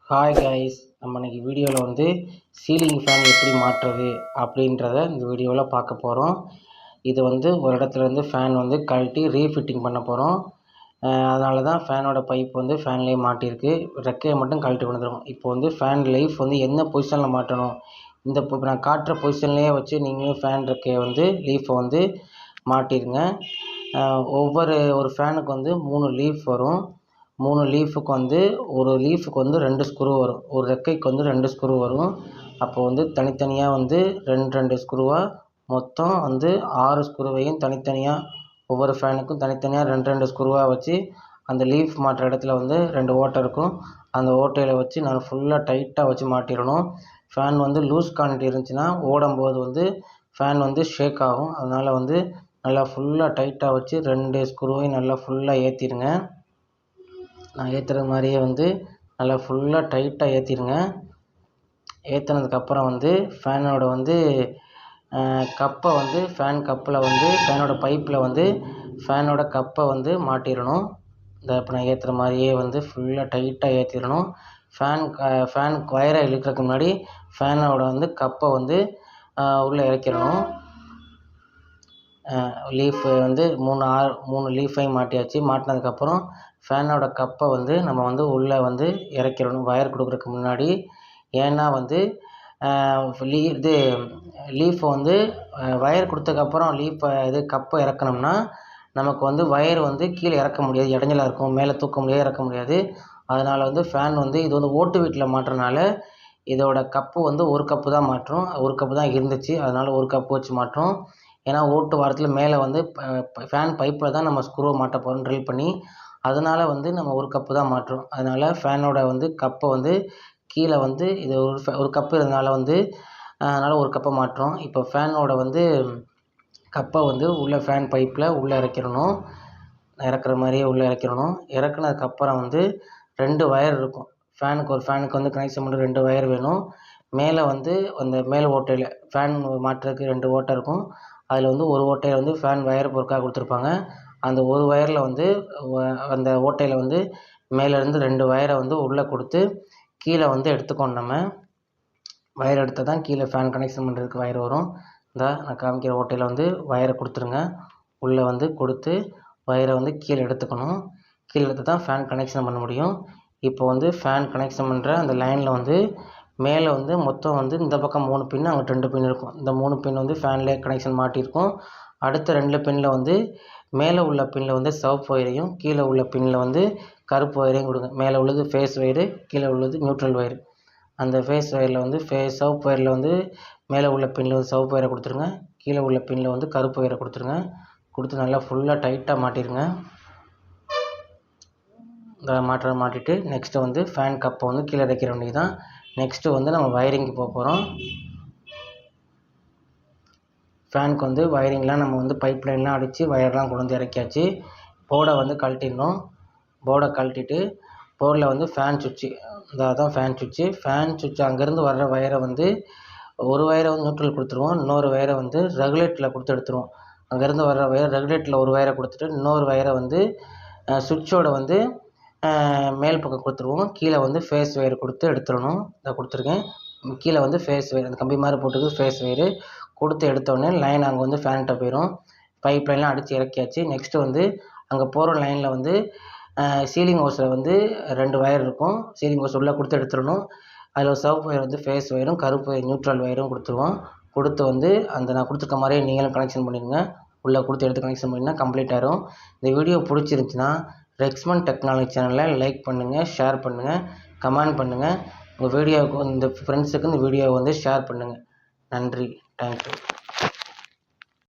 Hi guys, நம்ம இன்னைக்கு வீடியோவில் வந்து சீலிங் ஃபேன் எப்படி மாற்றுறது அப்படின்றத இந்த வீடியோவில் பார்க்க போகிறோம். இது வந்து ஒரு இடத்துலேருந்து ஃபேன் வந்து கழட்டி ரீஃபிட்டிங் பண்ண போகிறோம். அதனால தான் ஃபேனோட பைப் வந்து ஃபேன்லேயே மாட்டியிருக்கு. ரெக்கையை மட்டும் கழட்டி வந்துடும். இப்போ வந்து ஃபேன் லைஃப் வந்து என்ன பொசிஷனில் மாட்டணும், இந்த இப்போ நான் காட்டுற பொசிஷன்லேயே வச்சு நீங்களும் ஃபேன் ரெக்கையை வந்து லீஃபை வந்து மாட்டிடுங்க. ஒரு ஃபேனுக்கு வந்து 3 லீஃப் வரும். 3 லீஃபுக்கு வந்து ஒரு லீஃபுக்கு வந்து 2 ஸ்க்ரூ வரும். ஒரு ரெக்கைக்கு வந்து 2 ஸ்க்ரூ வரும். அப்போ வந்து தனித்தனியாக வந்து 2 ஸ்க்ரூவாக மொத்தம் வந்து 6 ஸ்க்ரூவையும் தனித்தனியாக ஒவ்வொரு ஃபேனுக்கும் தனித்தனியாக 2 ஸ்க்ரூவாக வச்சு அந்த லீஃப் மாட்டுற இடத்துல வந்து 2 ஓட்டை இருக்கும். அந்த ஓட்டையில் வச்சு நான் ஃபுல்லாக டைட்டாக வச்சு மாட்டிடணும். ஃபேன் வந்து லூஸ் குவான்டிட்டி இருந்துச்சுன்னா ஓடும்போது வந்து ஃபேன் வந்து ஷேக் ஆகும். அதனால் வந்து நல்லா ஃபுல்லாக டைட்டாக வச்சு 2 ஸ்க்ரூவையும் நல்லா ஃபுல்லாக ஏற்றிடுங்க. நான் ஏற்றுறது மாதிரியே வந்து நல்லா ஃபுல்லாக டைட்டாக ஏற்றிடுங்க. ஏற்றினதுக்கப்புறம் வந்து ஃபேனோட வந்து கப்பை வந்து ஃபேன் கப்பில் வந்து ஃபேனோட பைப்பில் வந்து ஃபேனோட கப்பை வந்து மாட்டிடணும். இப்போ நான் ஏற்றுற மாதிரியே வந்து ஃபுல்லாக டைட்டாக ஏற்றிடணும். ஃபேன் வயரை இழுக்கிறதுக்கு முன்னாடி ஃபேனோட வந்து கப்பை வந்து உள்ளே இறக்கிடணும். லீஃப் வந்து 3 லீஃபையும் மாட்டியாச்சு. மாட்டினதுக்கப்புறம் ஃபேனோட கப்பை வந்து நம்ம வந்து உள்ளே வந்து இறக்கிடணும் வயர் கொடுக்குறதுக்கு முன்னாடி. ஏன்னா வந்து லீஃபை வந்து வயர் கொடுத்ததுக்கப்புறம் கப்பை இறக்கணும்னா நமக்கு வந்து வயர் வந்து கீழே இறக்க முடியாது, இடைஞ்சலாக இருக்கும். மேலே தூக்க முடியாது, இறக்க முடியாது. அதனால் வந்து ஃபேன் வந்து இது வந்து ஓட்டு வீட்டில் மாட்டுறதுனால இதோட கப்பு வந்து ஒரு கப்பு தான் மாட்டுறோம். ஒரு கப்பு தான் இருந்துச்சு, அதனால் ஒரு கப்பு வச்சு மாட்டுறோம். ஏன்னா ஓட்டு வாரத்தில் மேலே வந்து ஃபேன் பைப்பில் தான் நம்ம ஸ்க்ரூவை மாட்ட போகிறோம் ட்ரில் பண்ணி. அதனால் வந்து நம்ம ஒரு கப்பு தான் மாட்டுறோம். அதனால் ஃபேனோட வந்து கப்பை வந்து கீழே வந்து இது ஒரு கப்பு இருந்தனால வந்து அதனால் ஒரு கப்பை மாட்டுறோம். இப்போ ஃபேனோட வந்து கப்பை வந்து உள்ளே ஃபேன் பைப்பில் உள்ளே இறக்கிடணும். இறக்குற மாதிரியே உள்ளே இறக்கிடணும். இறக்குனதுக்கப்புறம் வந்து 2 வயர் இருக்கும். ஃபேனுக்கு வந்து கனெக்ஷன் பண்ண 2 வயர் வேணும். மேலே வந்து அந்த மேல் ஓட்டையில் ஃபேன் மாட்டுறதுக்கு 2 ஓட்டை இருக்கும். அதில் வந்து ஒரு ஓட்டையில் வந்து ஃபேன் வயர் பொருட்காக கொடுத்துருப்பாங்க. அந்த ஒரு வயரில் வந்து அந்த ஓட்டையில் வந்து மேலேருந்து 2 வயரை வந்து உள்ளே கொடுத்து கீழே வந்து எடுத்துக்கணும். நம்ம வயர் எடுத்தால் தான் கீழே ஃபேன் கனெக்ஷன் பண்ணுறதுக்கு வயர் வரும். நான் காமிக்கிற ஓட்டையில் வந்து வயரை கொடுத்துருங்க. உள்ளே வந்து கொடுத்து வயரை வந்து கீழே எடுத்துக்கணும். கீழே எடுத்து தான் ஃபேன் கனெக்ஷன் பண்ண முடியும். இப்போ வந்து ஃபேன் கனெக்ஷன் பண்ணுற அந்த லைனில் வந்து மேலே வந்து மொத்தம் வந்து இந்த பக்கம் 3 பின், அங்கே 2 பின் இருக்கும். இந்த 3 பின் வந்து ஃபேன்லேயே கனெக்ஷன் மாட்டியிருக்கும். அடுத்த 2 பின்னில் வந்து மேலே உள்ள பின்னில் வந்து சிவப்பு ஒயரையும் கீழே உள்ள பின்னில் வந்து கருப்பு ஒயரையும் கொடுங்க. மேலே உள்ளது ஃபேஸ் ஒயரு, கீழே உள்ளது நியூட்ரல் ஒயரு. அந்த ஃபேஸ் ஒயரில் வந்து சிவப்பு ஒயரில் வந்து மேலே உள்ள பின்னில் வந்து சிவப்பு ஒயரை கொடுத்துருங்க. கீழே உள்ள பின்னில் வந்து கருப்பு ஒயரை கொடுத்துருங்க. கொடுத்து நல்லா ஃபுல்லாக டைட்டாக மாட்டிடுங்க. மாட்டிட்டு நெக்ஸ்ட்டு வந்து ஃபேன் கப்பை வந்து கீழே இறக்கிற வேண்டியது தான். நெக்ஸ்ட்டு வந்து நம்ம வயரிங்க்கு போக போகிறோம். ஃபேனுக்கு வந்து வயரிங்லாம் நம்ம வந்து பைப் லைன்லாம் அடித்து வயர்லாம் கொண்டு வந்து இறக்கியாச்சு. போர்டை வந்து கழட்டிடணும். போர்டை கழட்டிட்டு போர்டில் வந்து ஃபேன் சுவிட்சு, அதான் ஃபேன் சுவிட்சு அங்கேருந்து வர்ற வயரை வந்து ஒரு வயரை வந்து நியூட்ரல் கொடுத்துருவோம். இன்னொரு வயரை வந்து ரெகுலேட்டரில் கொடுத்து எடுத்துருவோம். அங்கேருந்து வர்ற வயர் ரெகுலேட்டரில் ஒரு வயரை கொடுத்துட்டு இன்னொரு வயரை வந்து சுவிட்சோட வந்து மேல் பக்கம் கொடுத்துருவோம். கீழே வந்து ஃபேஸ் ஒயர் கொடுத்து எடுத்துடணும். இதை கொடுத்துருக்கேன். கீழே வந்து ஃபேஸ் ஒயர் அந்த கம்பி மாதிரி போட்டுக்கு ஃபேஸ் ஒயரு கொடுத்து எடுத்தோடனே லைன் அங்கே வந்து ஃபேன்கிட்ட போயிடும். பைப் லைன்லாம் அடித்து இறக்கியாச்சு. நெக்ஸ்ட்டு வந்து அங்கே போகிற லைனில் வந்து சீலிங் ஹோஸில் வந்து 2 வயர் இருக்கும். சீலிங் ஹோஸ் உள்ளே கொடுத்து எடுத்துடணும். அதில் சிவப்பு ஒயர் வந்து ஃபேஸ் ஒயரும் கருப்பு ஒயர் நியூட்ரல் ஒயரும் கொடுத்துருவோம். கொடுத்து வந்து அந்த நான் கொடுத்துருக்க மாதிரியே நீங்களும் கனெக்ஷன் பண்ணிடுங்க. உள்ளே கொடுத்து எடுத்து கனெக்ஷன் பண்ணிங்கன்னா கம்ப்ளீட் ஆகிடும். இந்த வீடியோ பிடிச்சிருந்துச்சின்னா ரெக்ஸ்மன் டெக்னாலஜி சேனலை லைக் பண்ணுங்கள், ஷேர் பண்ணுங்கள், கமெண்ட் பண்ணுங்கள். உங்கள் வீடியோவுக்கு இந்த ஃப்ரெண்ட்ஸுக்கு இந்த வீடியோவை வந்து ஷேர் பண்ணுங்கள். நன்றி. தேங்க்யூ.